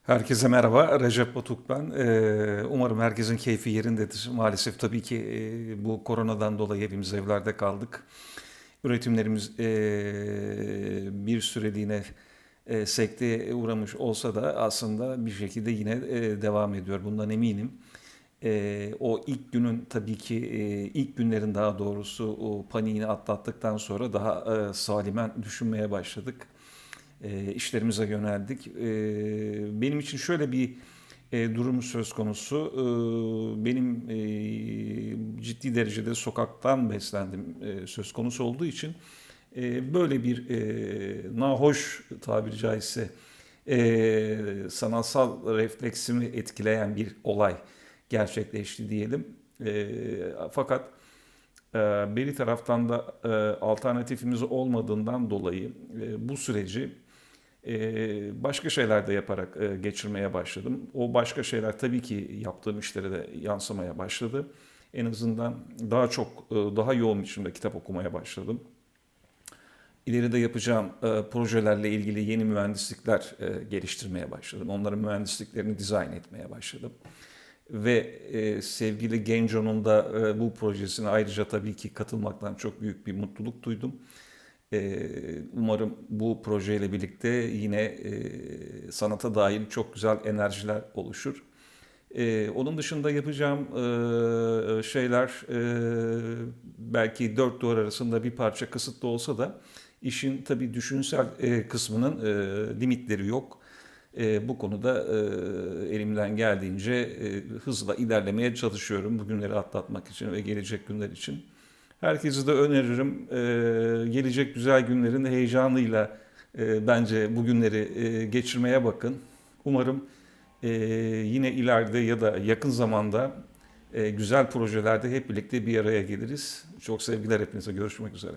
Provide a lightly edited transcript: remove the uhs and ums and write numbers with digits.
Herkese merhaba, Recep Batuk ben. Umarım herkesin keyfi yerindedir. Maalesef tabii ki bu koronadan dolayı hepimiz evlerde kaldık. Üretimlerimiz bir süreliğine sekteye uğramış olsa da aslında bir şekilde yine devam ediyor. Bundan eminim. O ilk günün tabii ki ilk günlerin daha doğrusu o paniğini atlattıktan sonra daha salimen düşünmeye başladık. İşlerimize yöneldik. Benim için şöyle bir durum söz konusu. Benim ciddi derecede sokaktan beslendim söz konusu olduğu için böyle bir nahoş tabiri caizse sanatsal refleksimi etkileyen bir olay gerçekleşti diyelim. Fakat bir taraftan da alternatifimiz olmadığından dolayı bu süreci başka şeyler de yaparak geçirmeye başladım. O başka şeyler tabii ki yaptığım işlere de yansımaya başladı. En azından daha çok, daha yoğun biçimde kitap okumaya başladım. İleride yapacağım projelerle ilgili yeni mühendislikler geliştirmeye başladım. Onların mühendisliklerini dizayn etmeye başladım. Ve sevgili Genco'nun da bu projesine ayrıca tabii ki katılmaktan çok büyük bir mutluluk duydum. Umarım bu projeyle birlikte yine sanata dair çok güzel enerjiler oluşur. Onun dışında yapacağım şeyler belki dört duvar arasında bir parça kısıtlı olsa da işin tabii düşünsel kısmının limitleri yok. Bu konuda elimden geldiğince hızla ilerlemeye çalışıyorum bu günleri atlatmak için ve gelecek günler için. Herkese de öneririm. Gelecek güzel günlerin heyecanıyla bence bu günleri geçirmeye bakın. Umarım yine ileride ya da yakın zamanda güzel projelerde hep birlikte bir araya geliriz. Çok sevgiler hepinize. Görüşmek üzere.